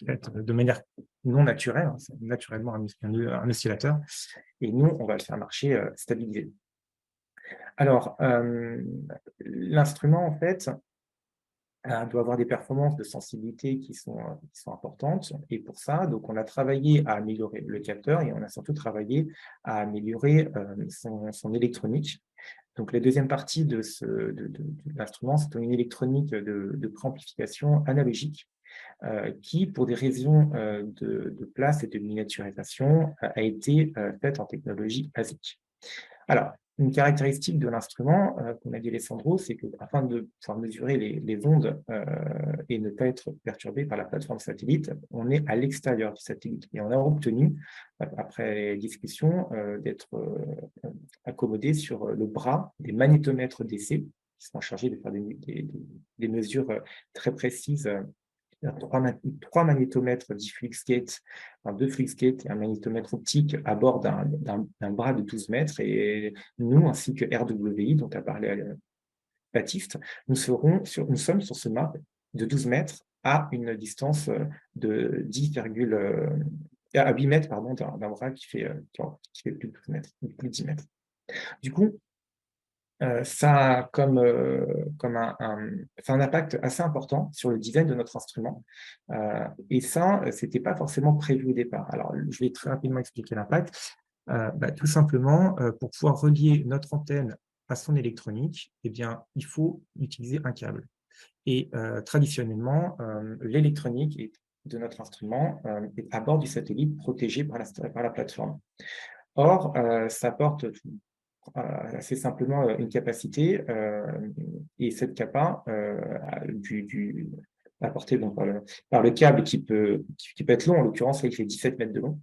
de manière non naturelle, hein, c'est naturellement un oscillateur, et nous, on va le faire marcher stabilisé. Alors, l'instrument, en fait, doit avoir des performances de sensibilité qui sont importantes. Et pour ça, donc, on a travaillé à améliorer le capteur et on a surtout travaillé à améliorer son électronique. Donc, la deuxième partie de l'instrument, c'est une électronique de préamplification analogique qui, pour des raisons de place et de miniaturisation, a été faite en technologie ASIC. Alors, une caractéristique de l'instrument, qu'on a dit Alessandro, c'est qu'afin de pouvoir mesurer les ondes et ne pas être perturbé par la plateforme satellite, on est à l'extérieur du satellite. Et on a obtenu, après discussion, d'être accommodé sur le bras des magnétomètres DC, qui sont chargés de faire des mesures très précises. Trois magnétomètres 10 Fluxgate, enfin 2 Fluxgate et un magnétomètre optique à bord d'un bras de 12 mètres. Et nous, ainsi que RWI, dont a parlé Baptiste, nous sommes sur ce mât de 12 mètres à une distance de à 8 mètres d'un bras qui fait plus de 12 mètres, plus de 10 mètres. Du coup, ça a un impact assez important sur le design de notre instrument. Et ça, ce n'était pas forcément prévu au départ. Alors, je vais très rapidement expliquer l'impact. Tout simplement, pour pouvoir relier notre antenne à son électronique, eh bien, il faut utiliser un câble. Et traditionnellement, l'électronique de notre instrument est à bord du satellite, protégée par la plateforme. Or, ça porte assez simplement une capacité, et cette capa, apportée donc par le câble qui peut être long, en l'occurrence, il fait 17 mètres de long,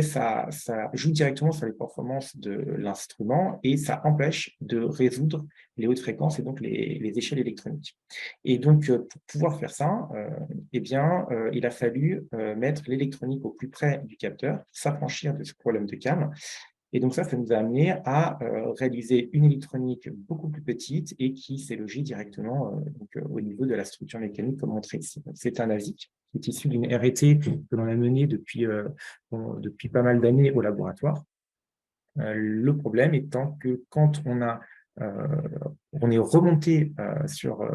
ça joue directement sur les performances de l'instrument et ça empêche de résoudre les hautes fréquences et donc les échelles électroniques. Et donc, pour pouvoir faire ça, il a fallu mettre l'électronique au plus près du capteur, s'affranchir de ce problème de câble. Et donc ça nous a amené à réaliser une électronique beaucoup plus petite et qui s'est logée directement au niveau de la structure mécanique comme montré ici. C'est un ASIC qui est issu d'une R&T que l'on a menée depuis pas mal d'années au laboratoire. Le problème étant que quand on est remonté sur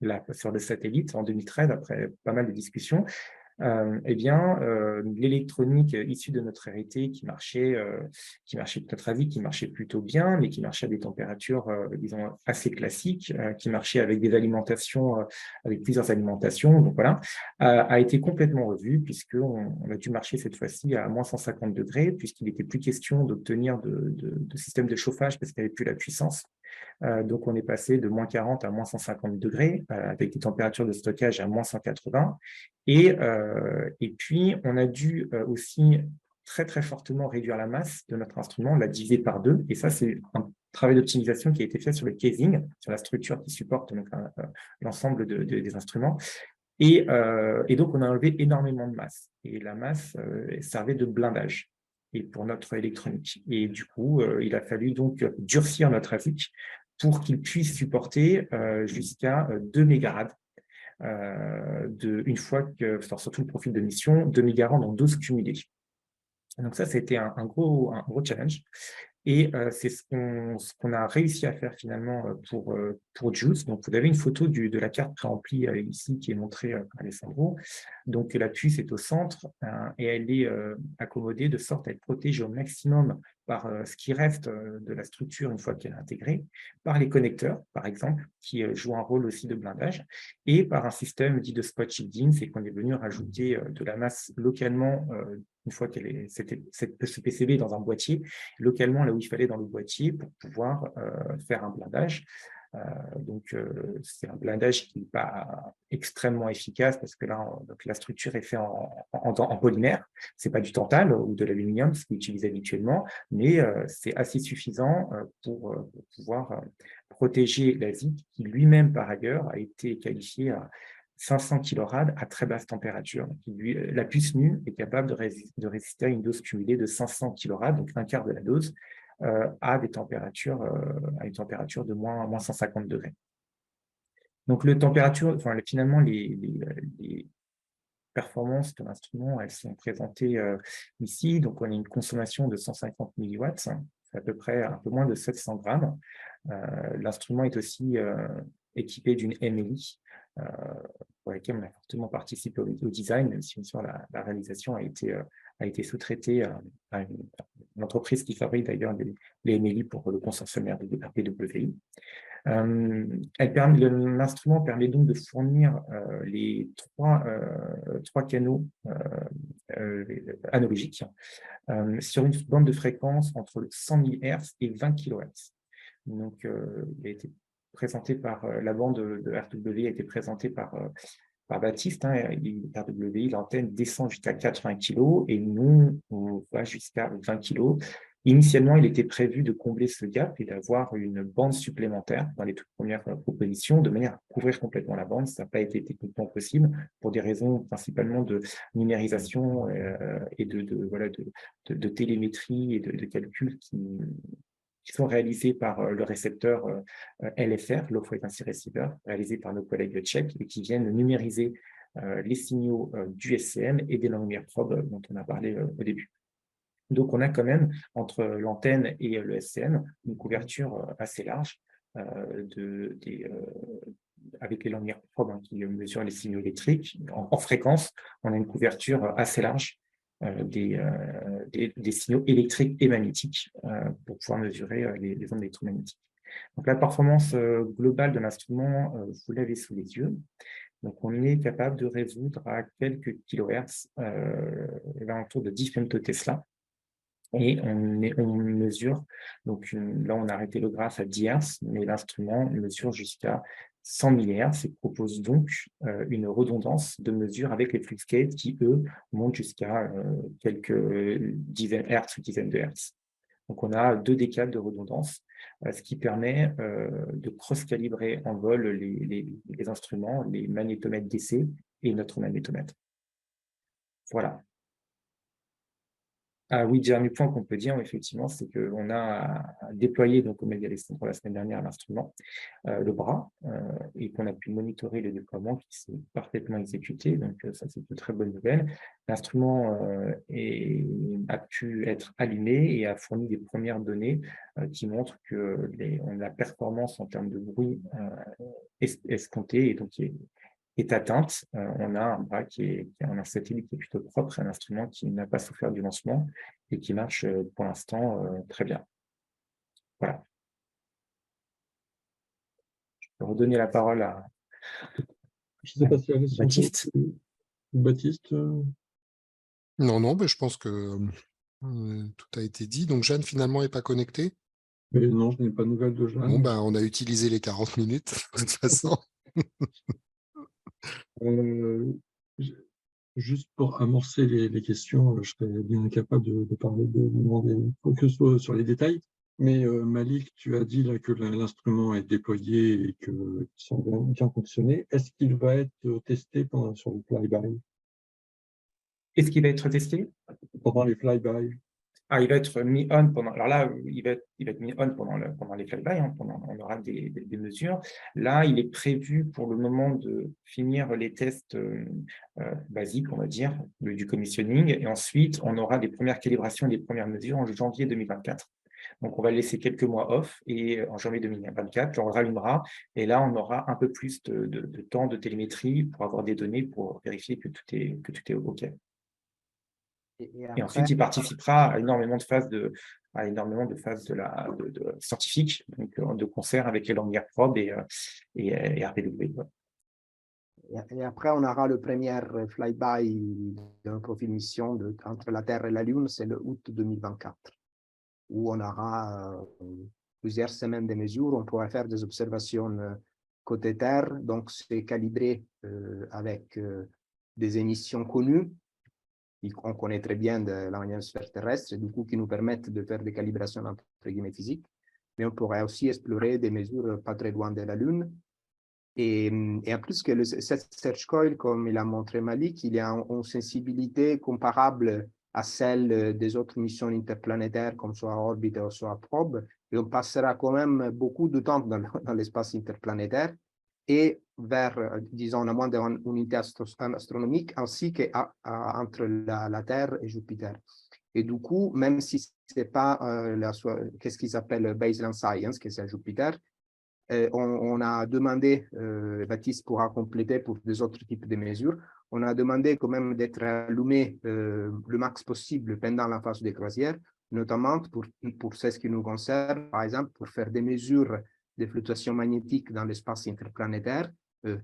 le satellite en 2013, après pas mal de discussions, l'électronique issue de notre R&T qui marchait notre avis, qui marchait plutôt bien, mais qui marchait à des températures, disons, assez classiques, qui marchait avec des alimentations, avec plusieurs alimentations, donc voilà, a été complètement revu puisqu'on a dû marcher cette fois-ci à moins 150 degrés, puisqu'il n'était plus question d'obtenir de système de chauffage parce qu'il n'y avait plus la puissance. Donc, on est passé de moins 40 à moins 150 degrés, avec des températures de stockage à moins 180. Et puis, on a dû aussi très, très fortement réduire la masse de notre instrument, on l'a divisé par 2. Et ça, c'est un travail d'optimisation qui a été fait sur le casing, sur la structure qui supporte l'ensemble des instruments. Et donc, on a enlevé énormément de masse. Et la masse servait de blindage et pour notre électronique. Et du coup, il a fallu donc durcir notre ASIC pour qu'il puisse supporter jusqu'à 2 mégarad. Une fois que, surtout le profil de mission, 2 mégarad en dose cumulée. Donc ça, c'était un gros challenge. Et c'est ce qu'on a réussi à faire finalement pour JUICE. Donc, vous avez une photo de la carte préamplie ici qui est montrée par Alessandro. Donc, la puce est au centre et elle est accommodée de sorte à être protégée au maximum par ce qui reste de la structure une fois qu'elle est intégrée, par les connecteurs, par exemple, qui jouent un rôle aussi de blindage, et par un système dit de spot shielding, c'est qu'on est venu rajouter de la masse localement une fois ce PCB dans un boîtier, localement là où il fallait dans le boîtier pour pouvoir faire un blindage. C'est un blindage qui n'est pas extrêmement efficace parce que là, la structure est faite en polymère. Ce n'est pas du tantal ou de l'aluminium, ce qu'on utilise habituellement, mais c'est assez suffisant pour pouvoir protéger l'Asie, qui lui-même, par ailleurs, a été qualifié à 500 kilorad à très basse température. Donc, la puce nue est capable de résister à une dose cumulée de 500 kilorad, donc un quart de la dose, à une température de moins 150 degrés. Donc, finalement, les performances de l'instrument, elles sont présentées ici. Donc, on a une consommation de 150 milliwatts, c'est à peu près un peu moins de 700 grammes. L'instrument est aussi équipé d'une MLI, pour laquelle on a fortement participé au design, même si bien sûr la réalisation a été sous-traitée à une entreprise qui fabrique d'ailleurs les MLI pour le consortium RPWI. L'instrument permet donc de fournir les trois canaux analogiques sur une bande de fréquence entre 100 000 Hz et 20 kHz. Donc, il a été présenté par la bande de RWI a été présentée par Baptiste. RWI, l'antenne descend jusqu'à 80 kg et nous, on va jusqu'à 20 kg. Initialement, il était prévu de combler ce gap et d'avoir une bande supplémentaire dans les toutes premières propositions, de manière à couvrir complètement la bande. Ça n'a pas été techniquement possible pour des raisons principalement de numérisation et de télémétrie et de calcul qui sont réalisés par le récepteur LFR, Low Frequency Receiver, réalisé par nos collègues tchèques et qui viennent numériser les signaux du SCM et des lumières probes dont on a parlé au début. Donc, on a quand même, entre l'antenne et le SCM, une couverture assez large avec les lumières probes qui mesurent les signaux électriques. En fréquence, on a une couverture assez large des signaux électriques et magnétiques pour pouvoir mesurer les ondes électromagnétiques. Donc, la performance globale de l'instrument, vous l'avez sous les yeux. Donc, on est capable de résoudre à quelques kilohertz, autour de 10 femtotesla. Et on mesure, donc là on a arrêté le graphe à 10 Hz, mais l'instrument mesure jusqu'à 100 millihertz et propose donc une redondance de mesure avec les fluxgates qui, eux, montent jusqu'à quelques dizaines Hz ou dizaines de Hz. Donc on a 2 décades de redondance, ce qui permet de cross-calibrer en vol les instruments, les magnétomètres DC et notre magnétomètre. Voilà. Ah oui, dernier point qu'on peut dire, effectivement, c'est qu'on a déployé donc, au Mégalestin pour la semaine dernière l'instrument, le bras, et qu'on a pu monitorer le déploiement qui s'est parfaitement exécuté. Donc, ça, c'est une très bonne nouvelle. L'instrument a pu être allumé et a fourni des premières données qui montrent que la performance en termes de bruit escomptée et donc est atteinte. On a un bras qui est un satellite qui est plutôt propre, un instrument qui n'a pas souffert du lancement et qui marche pour l'instant très bien. Voilà. Je peux redonner la parole à Je ne sais pas si Baptiste. Baptiste. Non, mais je pense que tout a été dit. Donc, Jeanne, finalement, n'est pas connectée. Mais non, je n'ai pas de nouvelles de Jeanne. Bon, on a utilisé les 40 minutes, de toute façon. Juste pour amorcer les questions, je serais bien incapable de parler, de demander focus sur les détails. Mais Malik, tu as dit là que l'instrument est déployé et qu'il semble bien fonctionner. Est-ce qu'il va être testé sur les flyby? Est-ce qu'il va être testé? Pendant les flyby. Ah, il va être mis on pendant. Alors là, il va être mis on pendant les flyby, on aura des mesures. Là, il est prévu pour le moment de finir les tests basiques, on va dire, du commissioning, et ensuite on aura des premières calibrations, des premières mesures en janvier 2024. Donc, on va laisser quelques mois off et en janvier 2024, on rallumera et là, on aura un peu plus de temps de télémétrie pour avoir des données pour vérifier que tout est OK. Et ensuite, il participera à énormément de phases scientifiques, donc de concert avec les lumières probes et RPW. Et après, on aura le premier flyby d'un profil mission entre la Terre et la Lune, c'est le août 2024, où on aura plusieurs semaines de mesures. On pourra faire des observations côté Terre, donc c'est calibré avec des émissions connues, qu'on connaît très bien de la magnétosphère terrestre, et du coup qui nous permettent de faire des calibrations entre guillemets physiques. mais on pourrait aussi explorer des mesures pas très loin de la Lune. Et en plus que cette Search Coil, comme il a montré Malik, il y a une sensibilité comparable à celle des autres missions interplanétaires, comme soit Orbit ou soit Probe, et on passera quand même beaucoup de temps dans l'espace interplanétaire et vers, disons, à moins d'une unité astronomique, ainsi qu'entre la Terre et Jupiter. Et du coup, même si ce n'est pas qu'est-ce qu'ils appellent baseline science, que c'est Jupiter, on a demandé, Baptiste pourra compléter pour des autres types de mesures, on a demandé quand même d'être allumé le max possible pendant la phase de croisière, notamment pour ce qui nous concerne, par exemple, pour faire des mesures de fluctuations magnétiques dans l'espace interplanétaire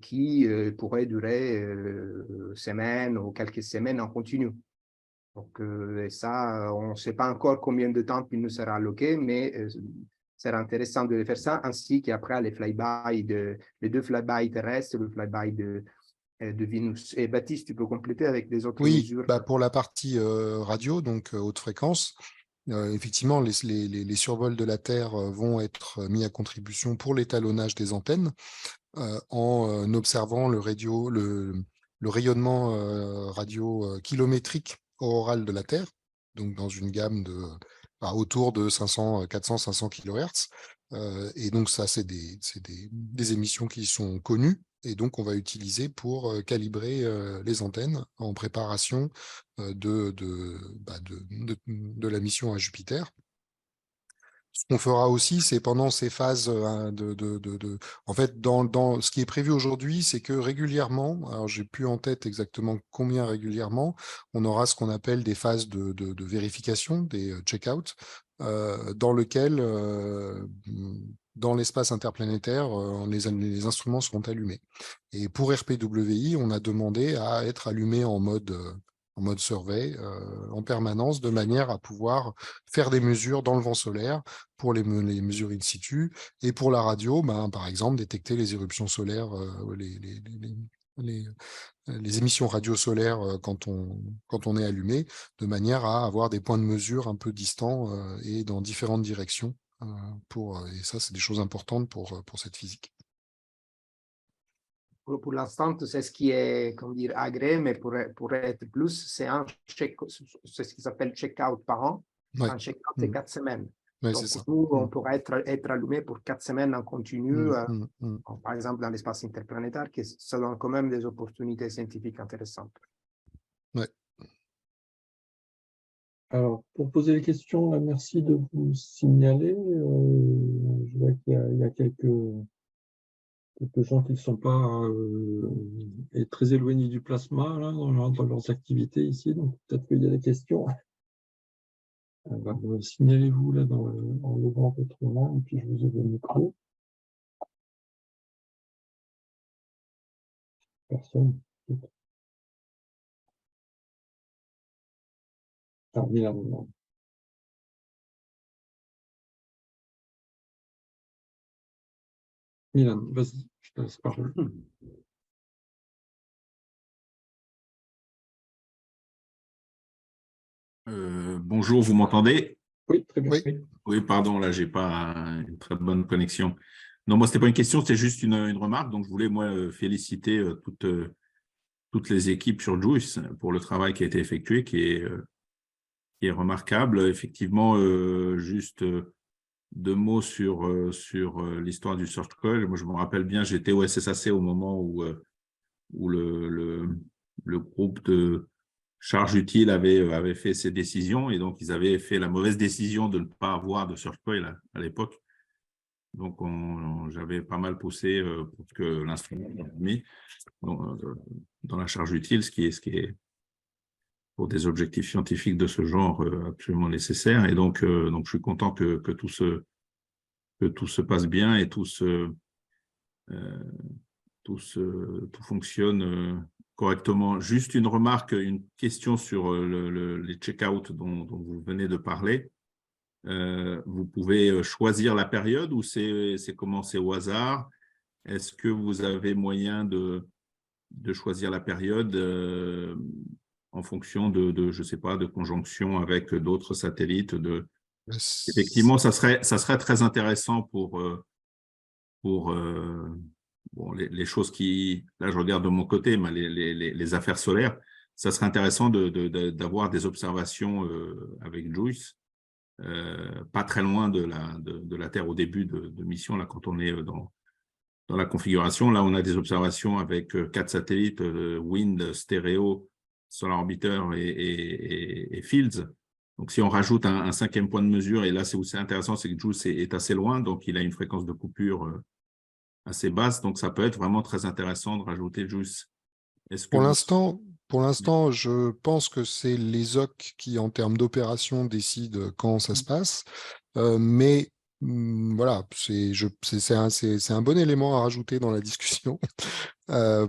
qui pourraient durer semaines ou quelques semaines en continu. Donc, ça, on ne sait pas encore combien de temps il nous sera alloqué, mais sera intéressant de faire ça, ainsi qu'après les deux flybys terrestres, le flyby de Vénus. Et Baptiste, tu peux compléter avec des autres mesures? Bah pour la partie radio, donc haute fréquence, effectivement, les survols de la Terre vont être mis à contribution pour l'étalonnage des antennes en observant le rayonnement radio kilométrique auroral de la Terre, donc dans une gamme de autour de 400-500 kHz. Et donc ça, c'est des émissions qui sont connues et donc on va utiliser pour calibrer les antennes en préparation de la mission à Jupiter. Ce qu'on fera aussi, c'est pendant ces phases en fait, dans ce qui est prévu aujourd'hui, c'est que régulièrement, alors j'ai plus en tête exactement combien régulièrement, on aura ce qu'on appelle des phases de vérification, des check-out, dans lequel, dans l'espace interplanétaire, les instruments seront allumés. Et pour RPWI, on a demandé à être allumé en mode survey en permanence, de manière à pouvoir faire des mesures dans le vent solaire pour les mesures in situ, et pour la radio, par exemple, détecter les éruptions solaires, les émissions radio solaires quand on est allumé, de manière à avoir des points de mesure un peu distants et dans différentes directions. Et ça, c'est des choses importantes pour cette physique. Pour l'instant, c'est ce qui est, comment dire, agréé, mais pour être plus, c'est ce qui s'appelle check-out par an. Ouais. Un check-out, c'est 4 semaines. Ouais, donc, nous, on pourrait être allumé pour 4 semaines en continu, par exemple, dans l'espace interplanétaire, qui ça donne quand même des opportunités scientifiques intéressantes. Ouais. Alors, pour poser les questions, là, merci de vous signaler. Je vois qu'il y a quelques gens qui ne sont pas très éloignés du plasma là, dans leurs activités ici, donc peut-être qu'il y a des questions. Signalez-vous là en levant votre main, et puis je vous ouvre le micro. Personne. Ah, Milan. Milan, vas-y, je te laisse parler. Bonjour, vous m'entendez? Oui, très bien. Oui, pardon, là, j'ai pas une très bonne connexion. Non, moi, c'était pas une question, c'était juste une remarque. Donc, je voulais, moi, féliciter toutes les équipes sur JUICE pour le travail qui a été effectué, qui est remarquable. Effectivement, juste 2 mots sur l'histoire du Search Coil. Moi, je me rappelle bien, j'étais au SSAC au moment où le groupe de charge utile avait fait ses décisions, et donc ils avaient fait la mauvaise décision de ne pas avoir de Search Coil à l'époque. Donc, j'avais pas mal poussé pour que l'instrument soit mis dans la charge utile, ce qui est pour des objectifs scientifiques de ce genre absolument nécessaire. Et donc, je suis content que tout se passe bien et tout fonctionne correctement. Juste une remarque, une question sur les check-out dont vous venez de parler. Vous pouvez choisir la période ou c'est commencé au hasard? Est-ce que vous avez moyen de choisir la période en fonction je sais pas, de conjonction avec d'autres satellites, Effectivement, ça serait très intéressant pour bon, les choses qui, là je regarde de mon côté, mais les affaires solaires, ça serait intéressant d'avoir des observations avec JUICE, pas très loin de la Terre au début de mission, là quand on est dans la configuration. Là, on a des observations avec 4 satellites, Wind, Stéréo, Solar Orbiter et Fields. Donc, si on rajoute un 5e point de mesure, et là, c'est où c'est intéressant, c'est que JUICE est assez loin, donc il a une fréquence de coupure assez basse, donc ça peut être vraiment très intéressant de rajouter JUICE. Pour l'instant, je pense que c'est les OC qui, en termes d'opération, décident quand ça se passe. Mais voilà, c'est un bon élément à rajouter dans la discussion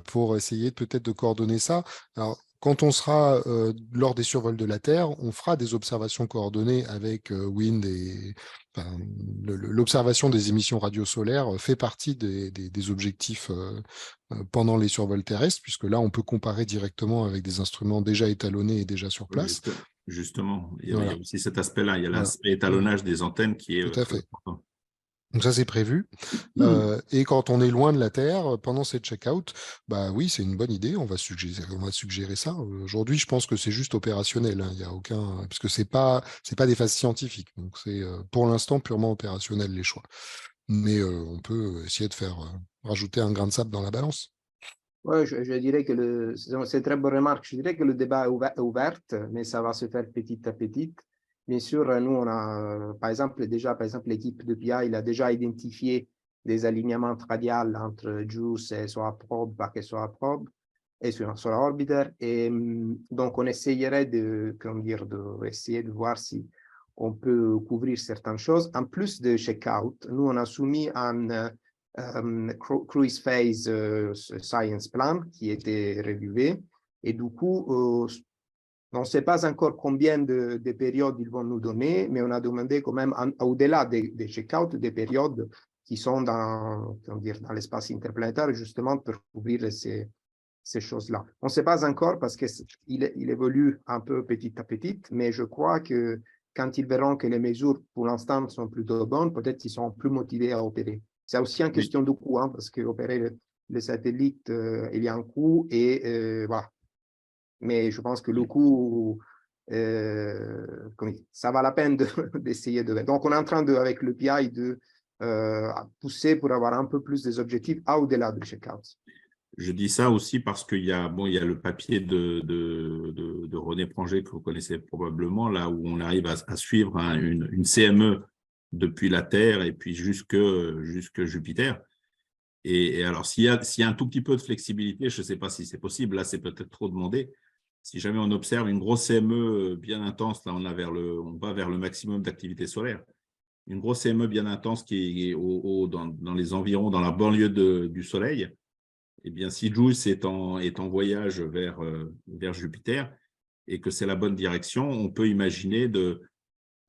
pour essayer peut-être de coordonner ça. Alors, quand on sera lors des survols de la Terre, on fera des observations coordonnées avec Wind et enfin, l'observation des émissions radiosolaires fait partie des objectifs pendant les survols terrestres, puisque là, on peut comparer directement avec des instruments déjà étalonnés et déjà sur place. Justement, il y Voilà. a aussi cet aspect-là. Il y a Voilà. l'aspect étalonnage des antennes qui est Tout à très fait. important. Donc ça, c'est prévu. Et quand on est loin de la Terre, pendant ces check-out, bah oui, c'est une bonne idée. On va suggérer ça. Aujourd'hui, je pense que c'est juste opérationnel. Hein. Il y a aucun, parce que c'est pas des phases scientifiques. Donc c'est pour l'instant purement opérationnel les choix. Mais on peut essayer de faire rajouter un grain de sable dans la balance. Ouais, je dirais que c'est une très bonne remarque. Je dirais que le débat est ouvert, mais ça va se faire petit à petit. Bien sûr, nous, on a, par exemple, l'équipe de PI, il a déjà identifié des alignements radiales entre JUICE et Solar Probe, Packet Solar Probe et sur Solar Orbiter. Et donc, on essayerait essayer de voir si on peut couvrir certaines choses. En plus de check-out, nous, on a soumis un Cruise Phase Science Plan qui était revué. Et du coup, on ne sait pas encore combien de périodes ils vont nous donner, mais on a demandé quand même, au-delà des check-out, des périodes qui sont dans l'espace interplanétaire, justement pour couvrir ces choses-là. On ne sait pas encore parce qu'il évolue un peu petit à petit, mais je crois que quand ils verront que les mesures pour l'instant sont plutôt bonnes, peut-être qu'ils seront plus motivés à opérer. C'est aussi une question de coût, hein, parce qu'opérer le satellite, il y a un coût et voilà. Mais je pense que le coût, ça va la peine d'essayer de... Donc, on est en train, avec le PI, de pousser pour avoir un peu plus des objectifs au-delà du check-out. Je dis ça aussi parce qu'il y a le papier de René Pranger que vous connaissez probablement, là où on arrive à suivre une CME depuis la Terre et puis jusque Jupiter. Et alors, s'il y a un tout petit peu de flexibilité, je ne sais pas si c'est possible, là, c'est peut-être trop demandé. Si jamais on observe une grosse CME bien intense, là, on va vers le maximum d'activité solaire. Une grosse CME bien intense qui est dans les environs, dans la banlieue du Soleil, eh bien, si JUICE est en voyage vers Jupiter et que c'est la bonne direction, on peut imaginer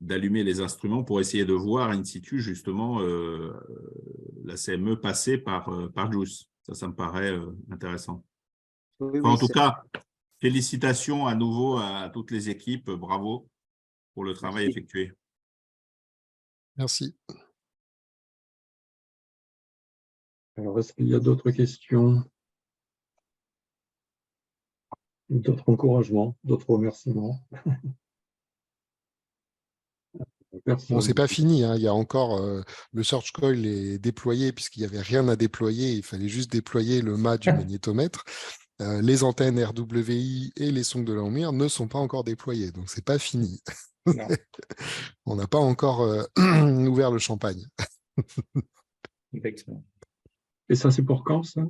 d'allumer les instruments pour essayer de voir in situ justement la CME passer par JUICE. Ça me paraît intéressant. Oui, Enfin, en tout cas, félicitations à nouveau à toutes les équipes. Bravo pour le travail effectué. Merci. Alors, est-ce qu'il y a d'autres questions? D'autres encouragements, d'autres remerciements? Bon, c'est pas fini, hein. Il y a encore le Search Coil est déployé puisqu'il n'y avait rien à déployer, il fallait juste déployer le mât du magnétomètre. Les antennes RWI et les sondes de Langmuir ne sont pas encore déployées, donc c'est pas fini. On n'a pas encore ouvert le champagne. Effectivement. Et ça, c'est pour quand, ça?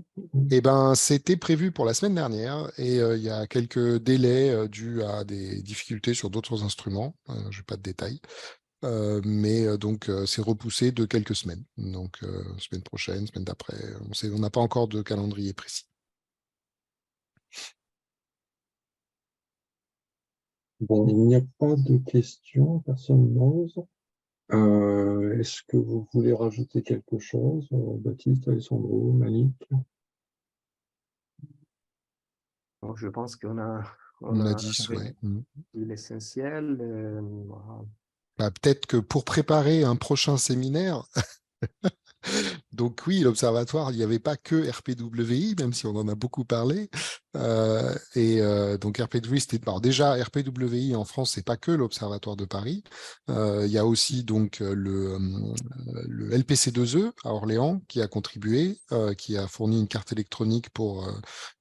Eh ben, c'était prévu pour la semaine dernière et il y a quelques délais dus à des difficultés sur d'autres instruments. Je n'ai pas de détails. Mais donc, c'est repoussé de quelques semaines. Donc, semaine prochaine, semaine d'après. On n'a pas encore de calendrier précis. Bon, il n'y a pas de questions, personne n'ose. Est-ce que vous voulez rajouter quelque chose, Baptiste, Alessandro, Malik? Donc, je pense qu'on a On a 10, ouais. l'essentiel. Bah, peut-être que pour préparer un prochain séminaire, donc oui, l'Observatoire, il n'y avait pas que RPWI, même si on en a beaucoup parlé. Donc RPWI, alors déjà, RPWI en France, c'est pas que l'Observatoire de Paris. Il y a aussi donc le LPC2E à Orléans qui a contribué, qui a fourni une carte électronique pour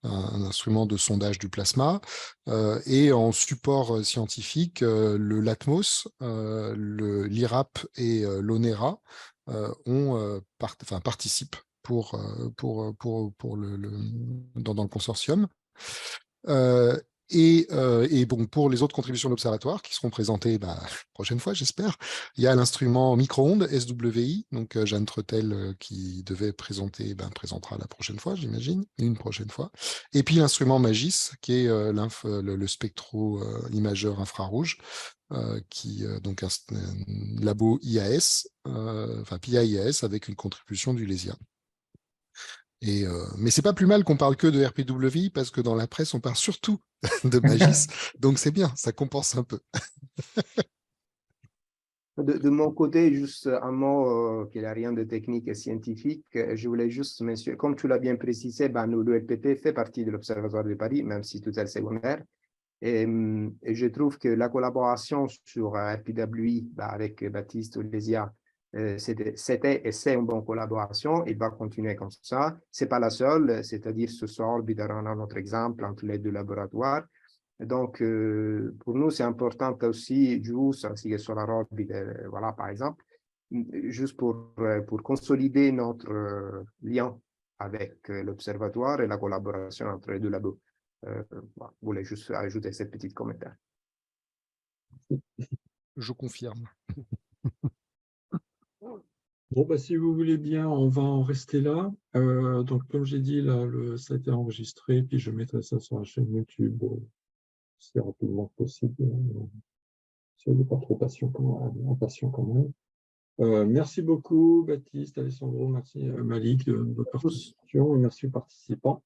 un instrument de sondage du plasma. Et en support scientifique, le LATMOS, l'IRAP et l'ONERA participent dans le consortium. Et bon, pour les autres contributions de l'Observatoire qui seront présentées la prochaine fois, j'espère, il y a l'instrument micro-ondes SWI, donc Jeanne Tretel qui devait présenter, présentera la prochaine fois, j'imagine, une prochaine fois. Et puis l'instrument MAGIS, qui est le spectro-imageur infrarouge, donc un labo IAS, PIA-IAS avec une contribution du LESIA. Mais c'est pas plus mal qu'on parle que de RPWI parce que dans la presse, on parle surtout de MAGIS. Donc c'est bien, ça compense un peu. De mon côté, juste un mot qui n'a rien de technique et scientifique. Je voulais juste mentionner, comme tu l'as bien précisé, nous, le LPT fait partie de l'Observatoire de Paris, même si tout est secondaire. Et je trouve que la collaboration sur RPWI avec Baptiste Olesia, c'était et c'est une bonne collaboration. Il va continuer comme ça. Ce n'est pas la seule, c'est-à-dire ce soir, Orbiter en a un autre exemple entre les deux laboratoires. Donc, pour nous, c'est important aussi, JUICE ainsi que Solar Orbiter, voilà, par exemple, juste pour consolider notre lien avec l'observatoire et la collaboration entre les deux labos. Je voulais juste ajouter ce petit commentaire. Je confirme. Bon, si vous voulez bien, on va en rester là. Donc, comme j'ai dit, là, ça a été enregistré, puis je mettrai ça sur la chaîne YouTube aussi rapidement que possible. Soyez pas trop impatient quand même. Merci beaucoup, Baptiste, Alessandro, merci Malik de votre participation et merci aux participants.